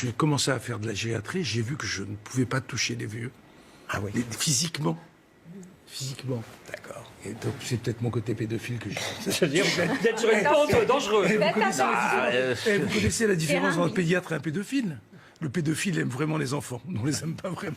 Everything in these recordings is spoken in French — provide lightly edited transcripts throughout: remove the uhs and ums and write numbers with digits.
j'ai commencé à faire de la gériatrie, j'ai vu que je ne pouvais pas toucher les vieux. Ah oui. Physiquement. Physiquement. D'accord. Et donc c'est peut-être mon côté pédophile que j'ai. Je veux dire, d'être sur une pente dangereuse. Vous connaissez la différence entre un pédiatre et un pédophile? Le pédophile aime vraiment les enfants, on les aime pas vraiment.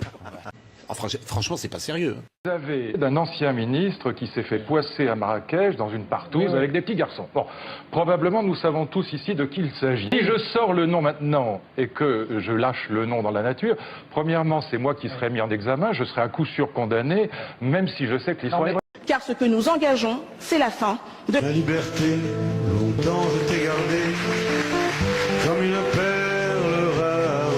Franchement, c'est pas sérieux. Vous avez d'un ancien ministre qui s'est fait poisser à Marrakech dans une partouze avec des petits garçons. Bon, probablement nous savons tous ici de qui il s'agit. Si je sors le nom maintenant et que je lâche le nom dans la nature, premièrement, c'est moi qui serai mis en examen, je serai à coup sûr condamné, même si je sais que l'histoire est vraie. Car ce que nous engageons, c'est la fin de la liberté. Longtemps je t'ai gardé comme une perle rare.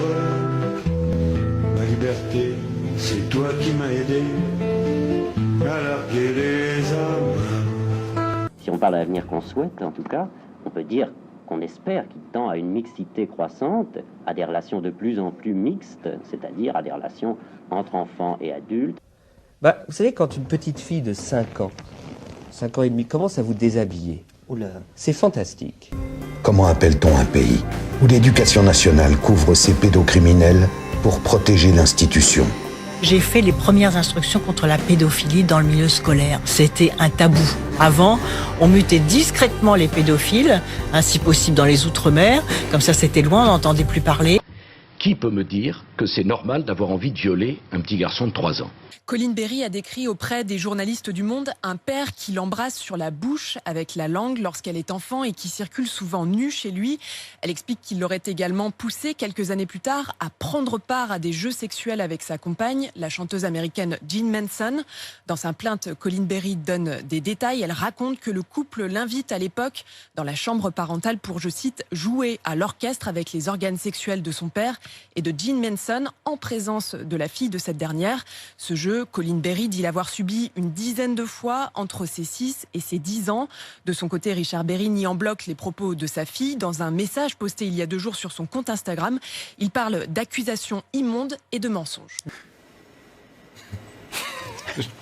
La liberté, c'est toi qui m'as aidé à larguer les âmes. Si on parle de l'avenir qu'on souhaite, en tout cas, on peut dire qu'on espère qu'il tend à une mixité croissante, à des relations de plus en plus mixtes, c'est-à-dire à des relations entre enfants et adultes. Bah, vous savez, quand une petite fille de 5 ans et demi, commence à vous déshabiller, c'est fantastique. Comment appelle-t-on un pays où l'éducation nationale couvre ses pédocriminels pour protéger l'institution? J'ai fait les premières instructions contre la pédophilie dans le milieu scolaire. C'était un tabou. Avant, on mutait discrètement les pédophiles, si possible dans les Outre-mer. Comme ça, c'était loin, on n'entendait plus parler. Qui peut me dire que c'est normal d'avoir envie de violer un petit garçon de 3 ans? Colline Berry a décrit auprès des journalistes du Monde un père qui l'embrasse sur la bouche avec la langue lorsqu'elle est enfant et qui circule souvent nue chez lui. Elle explique qu'il l'aurait également poussé quelques années plus tard à prendre part à des jeux sexuels avec sa compagne, la chanteuse américaine Jean Manson. Dans sa plainte, Colline Berry donne des détails. Elle raconte que le couple l'invite à l'époque dans la chambre parentale pour, je cite, jouer à l'orchestre avec les organes sexuels de son père et de Jean Manson en présence de la fille de cette dernière. Ce jeu, Colline Berry dit l'avoir subi une dizaine de fois entre ses 6 et ses 10 ans. De son côté, Richard Berry nie en bloc les propos de sa fille. Dans un message posté il y a 2 jours sur son compte Instagram, il parle d'accusations immondes et de mensonges.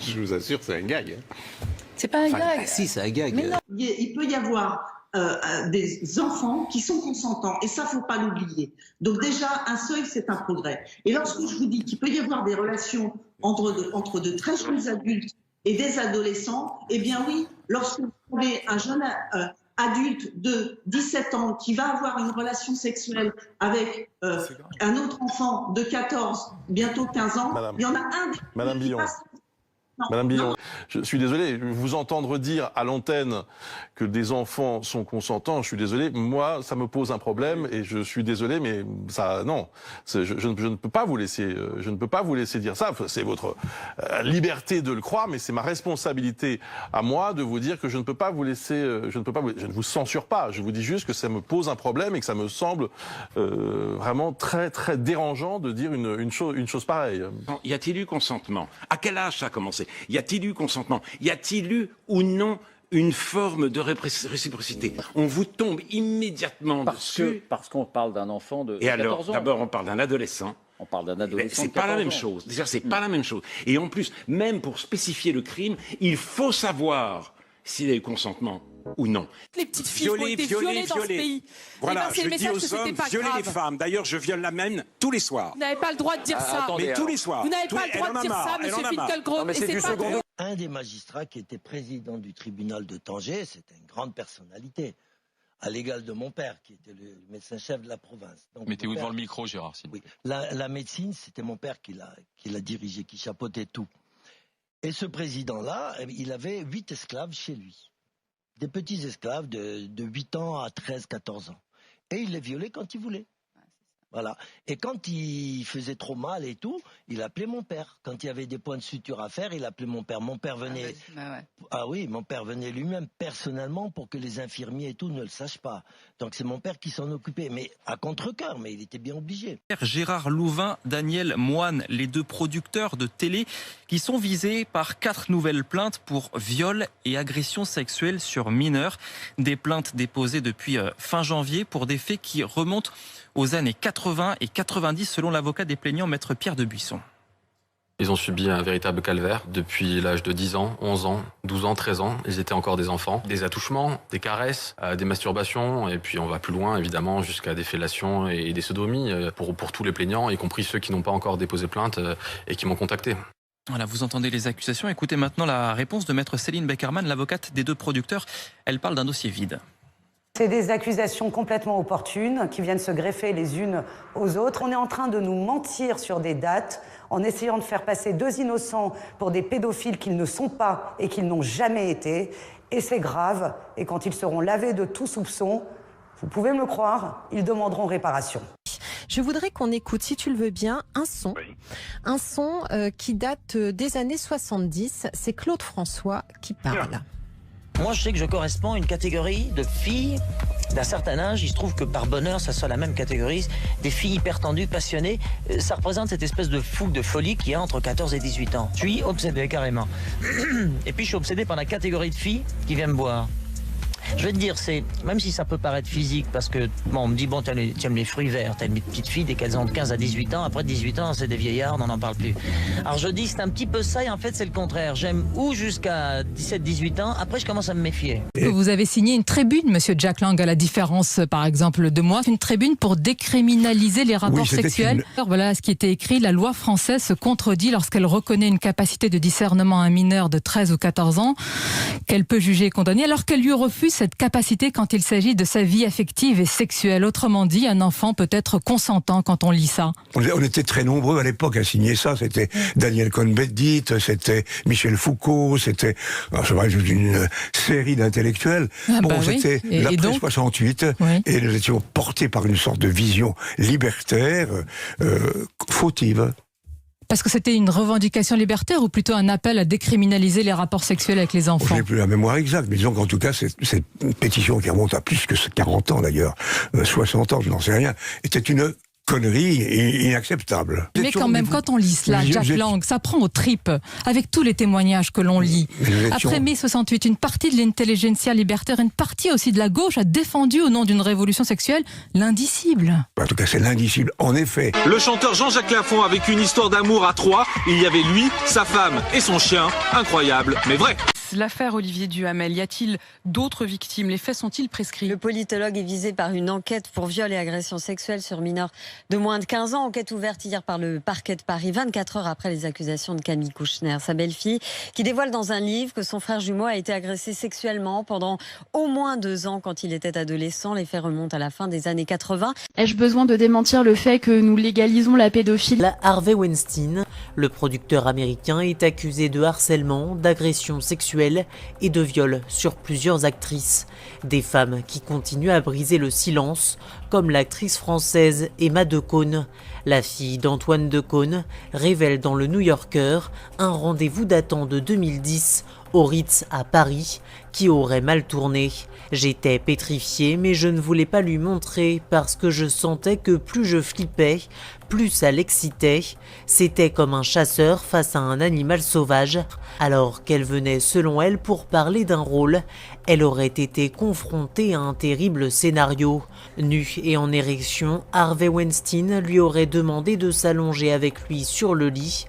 Je vous assure, c'est un gag. C'est pas un gag. Si, c'est un gag. Mais non, il peut y avoir des enfants qui sont consentants, et ça, faut pas l'oublier. Donc déjà, un seuil, c'est un progrès. Et lorsque je vous dis qu'il peut y avoir des relations entre de très jeunes adultes et des adolescents, eh bien oui, lorsque vous avez un jeune adulte de 17 ans qui va avoir une relation sexuelle avec un autre enfant de 14, bientôt 15 ans, il y en a un des Madame Billon. Madame Billon, je suis désolé, vous entendre dire à l'antenne que des enfants sont consentants, je suis désolé, moi ça me pose un problème et je suis désolé, mais ça non, je ne peux pas vous laisser, je ne peux pas vous laisser dire ça. C'est votre liberté de le croire, mais c'est ma responsabilité à moi de vous dire que je ne peux pas vous laisser, je ne vous censure pas, je vous dis juste que ça me pose un problème et que ça me semble vraiment très très dérangeant de dire une chose pareille. Y a-t-il eu consentement? À quel âge ça a commencé? Y a-t-il eu consentement? Y a-t-il eu ou non une forme de réciprocité? On vous tombe immédiatement dessus. Parce qu'on parle d'un enfant de 14 ans. Et alors, d'abord, on parle d'un adolescent. On parle d'un adolescent. C'est pas la même chose. Déjà, c'est pas la même chose. Et en plus, même pour spécifier le crime, il faut savoir s'il y a eu consentement ou non. Les petites filles ont été violées dans ce pays. Voilà, je dis aux hommes, violez les femmes. D'ailleurs, je viole la même tous les soirs. Vous n'avez pas le droit de dire ça. Mais tous les soirs. Vous n'avez pas le droit de dire ça, monsieur Finkielkraut. Et c'est pas que... Un des magistrats qui était président du tribunal de Tanger, c'était une grande personnalité, à l'égal de mon père, qui était le médecin-chef de la province. Donc, mettez-vous devant le micro, Gérard. Oui. La médecine, c'était mon père qui l'a dirigé, qui chapeautait tout. Et ce président-là, il avait 8 esclaves chez lui. Des petits esclaves de 8 ans à 13, 14 ans. Et il les violait quand il voulait. Voilà. Et quand il faisait trop mal et tout, il appelait mon père. Quand il y avait des points de suture à faire, il appelait mon père. Mon père venait. Ah oui, mon père venait lui-même personnellement pour que les infirmiers et tout ne le sachent pas. Donc c'est mon père qui s'en occupait, mais à contre-cœur, mais il était bien obligé. Gérard Louvain, Daniel Moine, les 2 producteurs de télé qui sont visés par 4 nouvelles plaintes pour viol et agression sexuelle sur mineurs. Des plaintes déposées depuis fin janvier pour des faits qui remontent aux années 80 et 90 selon l'avocat des plaignants, maître Pierre de Buisson. Ils ont subi un véritable calvaire depuis l'âge de 10 ans, 11 ans, 12 ans, 13 ans. Ils étaient encore des enfants. Des attouchements, des caresses, des masturbations, et puis on va plus loin évidemment jusqu'à des fellations et des sodomies pour tous les plaignants, y compris ceux qui n'ont pas encore déposé plainte et qui m'ont contacté. Voilà, vous entendez les accusations. Écoutez maintenant la réponse de maître Céline Beckerman, l'avocate des 2 producteurs. Elle parle d'un dossier vide. C'est des accusations complètement opportunes qui viennent se greffer les unes aux autres. On est en train de nous mentir sur des dates en essayant de faire passer 2 innocents pour des pédophiles qu'ils ne sont pas et qu'ils n'ont jamais été. Et c'est grave. Et quand ils seront lavés de tout soupçon, vous pouvez me le croire, ils demanderont réparation. Je voudrais qu'on écoute, si tu le veux bien, un son. Oui. Un son qui date des années 70. C'est Claude François qui parle. Moi, je sais que je corresponds à une catégorie de filles d'un certain âge. Il se trouve que par bonheur, ça soit la même catégorie. Des filles hyper tendues, passionnées. Ça représente cette espèce de fougue, de folie qu'il y a entre 14 et 18 ans. Je suis obsédé, carrément. Et puis, je suis obsédé par la catégorie de filles qui viennent me boire. Je vais te dire, c'est, même si ça peut paraître physique, parce que, bon, on me dit, bon, tu aimes les fruits verts, t'aimes les petites filles dès qu'elles ont de 15 à 18 ans, après 18 ans, c'est des vieillards, on n'en parle plus. Alors je dis, c'est un petit peu ça, et en fait, c'est le contraire. J'aime ou jusqu'à 17-18 ans, après, je commence à me méfier. Vous avez signé une tribune, monsieur Jack Lang, à la différence, par exemple, de moi, une tribune pour décriminaliser les rapports sexuels. Voilà ce qui était écrit, la loi française se contredit lorsqu'elle reconnaît une capacité de discernement à un mineur de 13 ou 14 ans, qu'elle peut juger et condamner, alors qu'elle lui refuse cette capacité quand il s'agit de sa vie affective et sexuelle. Autrement dit, un enfant peut être consentant quand on lit ça. On était très nombreux à l'époque à signer ça. C'était Daniel Cohn-Bendit, c'était Michel Foucault, c'était une série d'intellectuels. C'était l'après 68 et nous étions portés par une sorte de vision libertaire, fautive. Parce que c'était une revendication libertaire ou plutôt un appel à décriminaliser les rapports sexuels avec les enfants? Je n'ai plus la mémoire exacte, mais disons qu'en tout cas, cette pétition qui remonte à plus que 40 ans d'ailleurs, 60 ans, je n'en sais rien, était une connerie inacceptable. Mais quand même, quand on lit cela, Jack Lang, ça prend aux tripes, avec tous les témoignages que l'on lit. Après mai 68, une partie de l'intelligentsia libertaire, une partie aussi de la gauche a défendu au nom d'une révolution sexuelle l'indicible. En tout cas, c'est l'indicible, en effet. Le chanteur Jean-Jacques Lafont a vécu une histoire d'amour à 3. Il y avait lui, sa femme et son chien. Incroyable, mais vrai. L'affaire Olivier Duhamel, y a-t-il d'autres victimes? Les faits sont-ils prescrits? Le politologue est visé par une enquête pour viol et agression sexuelle sur mineurs de moins de 15 ans. Enquête ouverte hier par le parquet de Paris, 24 heures après les accusations de Camille Kouchner, sa belle-fille, qui dévoile dans un livre que son frère jumeau a été agressé sexuellement pendant au moins 2 ans quand il était adolescent. Les faits remontent à la fin des années 80. Ai-je besoin de démentir le fait que nous légalisons la pédophilie? Harvey Weinstein, le producteur américain, est accusé de harcèlement, d'agression sexuelle et de viol sur plusieurs actrices. Des femmes qui continuent à briser le silence, comme l'actrice française Emma Decaune. La fille d'Antoine Decaune révèle dans le New Yorker un rendez-vous datant de 2010 au Ritz à Paris qui aurait mal tourné. J'étais pétrifiée, mais je ne voulais pas lui montrer parce que je sentais que plus je flippais, plus ça l'excitait. C'était comme un chasseur face à un animal sauvage. Alors qu'elle venait selon elle pour parler d'un rôle, elle aurait été confrontée à un terrible scénario. Nu et en érection, Harvey Weinstein lui aurait demandé de s'allonger avec lui sur le lit.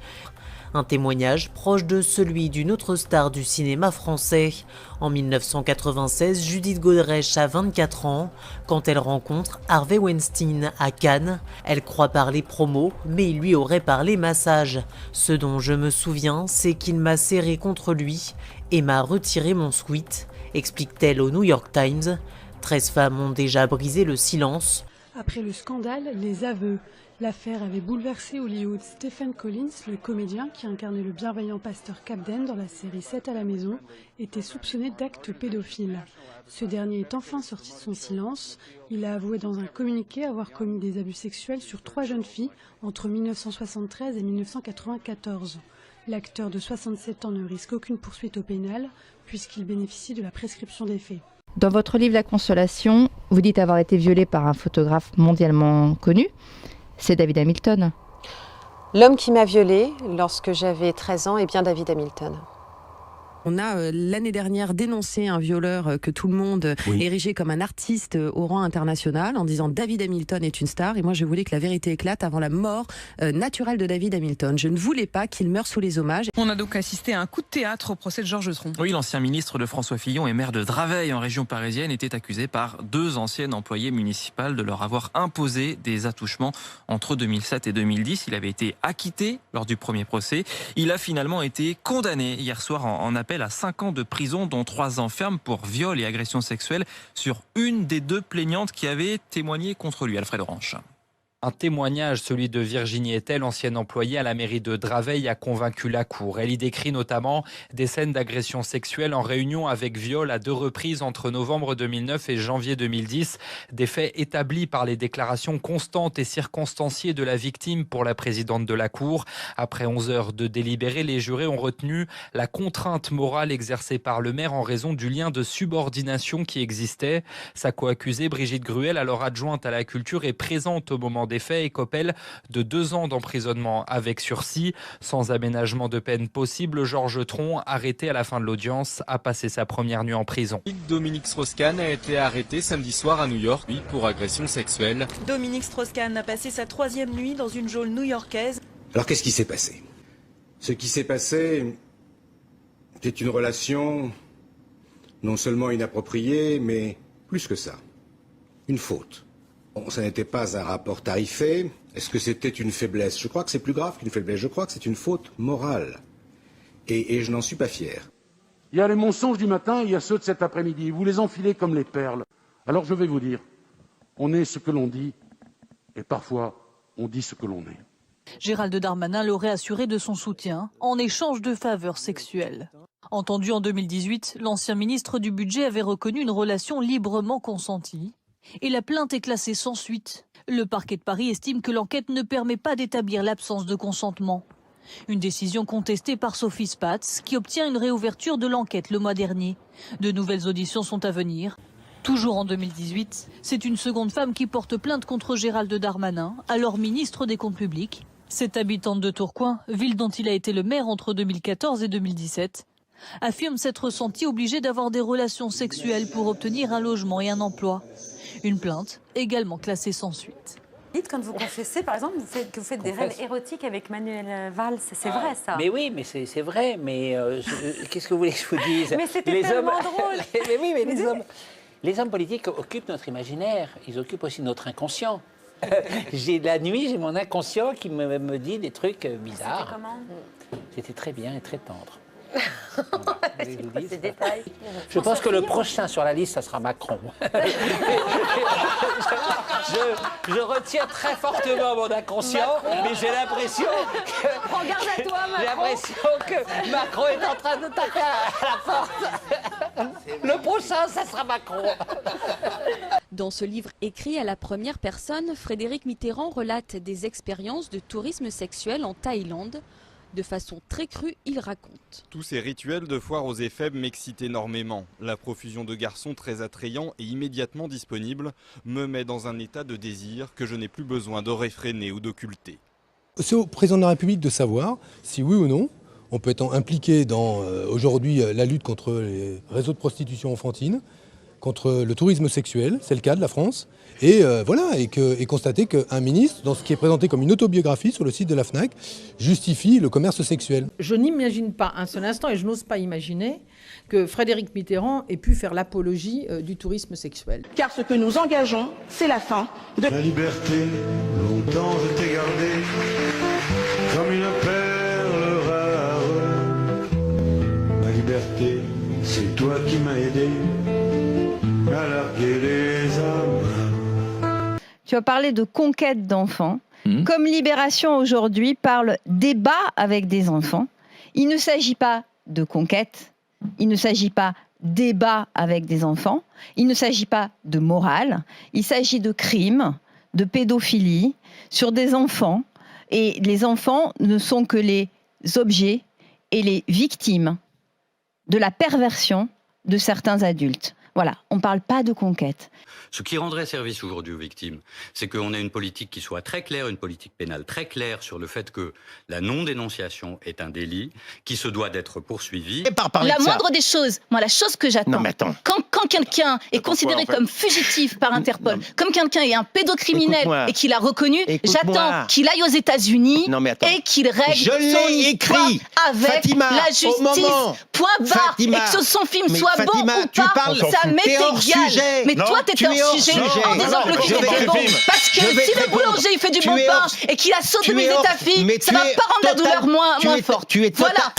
Un témoignage proche de celui d'une autre star du cinéma français. En 1996, Judith Godrèche a 24 ans. Quand elle rencontre Harvey Weinstein à Cannes, elle croit parler promo, mais il lui aurait parlé massage. Ce dont je me souviens, c'est qu'il m'a serré contre lui et m'a retiré mon sweat, explique-t-elle au New York Times. 13 femmes ont déjà brisé le silence. Après le scandale, les aveux. L'affaire avait bouleversé Hollywood. Stephen Collins, le comédien qui incarnait le bienveillant pasteur Capden dans la série 7 à la maison, était soupçonné d'actes pédophiles. Ce dernier est enfin sorti de son silence. Il a avoué dans un communiqué avoir commis des abus sexuels sur 3 jeunes filles entre 1973 et 1994. L'acteur de 67 ans ne risque aucune poursuite au pénal puisqu'il bénéficie de la prescription des faits. Dans votre livre La Consolation, vous dites avoir été violé par un photographe mondialement connu. C'est David Hamilton. L'homme qui m'a violée lorsque j'avais 13 ans est bien David Hamilton. On a l'année dernière dénoncé un violeur que tout le monde érigeait comme un artiste au rang international en disant David Hamilton est une star. Et moi, je voulais que la vérité éclate avant la mort naturelle de David Hamilton. Je ne voulais pas qu'il meure sous les hommages. On a donc assisté à un coup de théâtre au procès de Georges Tron. Oui, l'ancien ministre de François Fillon et maire de Draveil en région parisienne était accusé par 2 anciennes employées municipales de leur avoir imposé des attouchements entre 2007 et 2010. Il avait été acquitté lors du premier procès. Il a finalement été condamné hier soir en appel à 5 ans de prison, dont 3 ans ferme pour viol et agression sexuelle sur une des 2 plaignantes qui avaient témoigné contre lui. Alfred Orange. Un témoignage, celui de Virginie Etel, ancienne employée à la mairie de Draveil, a convaincu la cour. Elle y décrit notamment des scènes d'agression sexuelle en réunion avec viol à 2 reprises entre novembre 2009 et janvier 2010. Des faits établis par les déclarations constantes et circonstanciées de la victime pour la présidente de la cour. Après 11 heures de délibéré, les jurés ont retenu la contrainte morale exercée par le maire en raison du lien de subordination qui existait. Sa co-accusée, Brigitte Gruel, alors adjointe à la culture, est présente au moment des faits et Coppel de 2 ans d'emprisonnement avec sursis. Sans aménagement de peine possible, Georges Tron, arrêté à la fin de l'audience, a passé sa première nuit en prison. Dominique Strauss-Kahn a été arrêté samedi soir à New York, pour agression sexuelle. Dominique Strauss-Kahn a passé sa 3e nuit dans une geôle new-yorkaise. Alors qu'est-ce qui s'est passé? Ce qui s'est passé, c'est une relation non seulement inappropriée, mais plus que ça, une faute. Bon, ça n'était pas un rapport tarifé. Est-ce que c'était une faiblesse? Je crois que c'est plus grave qu'une faiblesse. Je crois que c'est une faute morale. Et je n'en suis pas fier. Il y a les mensonges du matin, il y a ceux de cet après-midi. Vous les enfilez comme les perles. Alors je vais vous dire, on est ce que l'on dit, et parfois on dit ce que l'on est. Gérald Darmanin l'aurait assuré de son soutien en échange de faveurs sexuelles. Entendu en 2018, l'ancien ministre du Budget avait reconnu une relation librement consentie. Et la plainte est classée sans suite. Le parquet de Paris estime que l'enquête ne permet pas d'établir l'absence de consentement. Une décision contestée par Sophie Spatz, qui obtient une réouverture de l'enquête le mois dernier. De nouvelles auditions sont à venir. Toujours en 2018, c'est une seconde femme qui porte plainte contre Gérald Darmanin, alors ministre des Comptes publics. Cette habitante de Tourcoing, ville dont il a été le maire entre 2014 et 2017, affirme s'être sentie obligée d'avoir des relations sexuelles pour obtenir un logement et un emploi. Une plainte également classée sans suite. Dites quand vous confessez, par exemple, que vous faites des rêves érotiques avec Manuel Valls, c'est vrai ça? Mais oui, mais c'est vrai, mais qu'est-ce que vous voulez que je vous dise? Mais c'était tellement drôle. Mais oui, mais les hommes politiques occupent notre imaginaire, ils occupent aussi notre inconscient. La nuit, j'ai mon inconscient qui me dit des trucs bizarres. C'était comment? C'était très bien et très tendre. C'est quoi ces détails? Je pense que le prochain sur la liste, ça sera Macron. je retiens très fortement mon inconscient, mais j'ai l'impression que... Prends garde à toi, Macron. J'ai l'impression que Macron est en train de taper à la porte. Le prochain, ça sera Macron. Dans ce livre écrit à la première personne, Frédéric Mitterrand relate des expériences de tourisme sexuel en Thaïlande. De façon très crue, il raconte. Tous ces rituels de foire aux effets m'excitent énormément. La profusion de garçons très attrayants et immédiatement disponibles me met dans un état de désir que je n'ai plus besoin de réfréner ou d'occulter. C'est au président de la République de savoir si oui ou non on peut être impliqué dans aujourd'hui la lutte contre les réseaux de prostitution enfantine, contre le tourisme sexuel, c'est le cas de la France, et constater qu'un ministre, dans ce qui est présenté comme une autobiographie sur le site de la FNAC, justifie le commerce sexuel. Je n'imagine pas un seul instant, et je n'ose pas imaginer, que Frédéric Mitterrand ait pu faire l'apologie du tourisme sexuel. Car ce que nous engageons, c'est la fin de... La liberté, longtemps je t'ai gardé comme une perle rare. Ma liberté, c'est toi qui m'as aidé à larguer les âmes. Tu as parlé de conquête d'enfants. Comme Libération aujourd'hui parle débat avec des enfants, il ne s'agit pas de conquête, il ne s'agit pas débat avec des enfants, il ne s'agit pas de morale, il s'agit de crimes, de pédophilie sur des enfants. Et les enfants ne sont que les objets et les victimes de la perversion de certains adultes. Voilà, on ne parle pas de conquête. Ce qui rendrait service aujourd'hui aux victimes, c'est qu'on ait une politique qui soit très claire, une politique pénale très claire sur le fait que la non-dénonciation est un délit qui se doit d'être poursuivi. La moindre des choses, moi la chose que j'attends, quand quelqu'un est considéré comme fugitif par Interpol, comme quelqu'un est un pédocriminel et qu'il a reconnu, j'attends qu'il aille aux États-Unis et qu'il règle son histoire avec Fatima, la justice. Point barre. Et que son film soit bon ou pas, ça m'est égal. Mais toi, t'étais hors sujet en disant que le film était bon. Parce que si le boulanger il fait du bon pain et qu'il a sodomisé ta fille, ça va pas rendre la douleur moins forte. Voilà,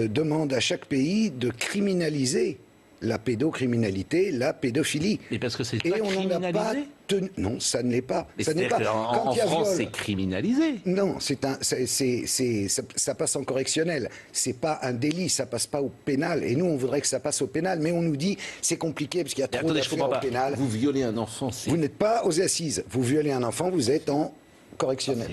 demande à chaque pays de criminaliser la pédocriminalité, la pédophilie. Mais parce que c'est et pas on n'en a pas tenu. Non, ça ne l'est pas. Ça n'est pas. En France, c'est criminalisé. Non, ça passe en correctionnel. C'est pas un délit, ça passe pas au pénal. Et nous, on voudrait que ça passe au pénal, mais on nous dit c'est compliqué parce qu'il y a trop d'affaires au pénal. Vous violez un enfant, vous n'êtes pas aux assises. Vous violez un enfant, vous êtes en correctionnel.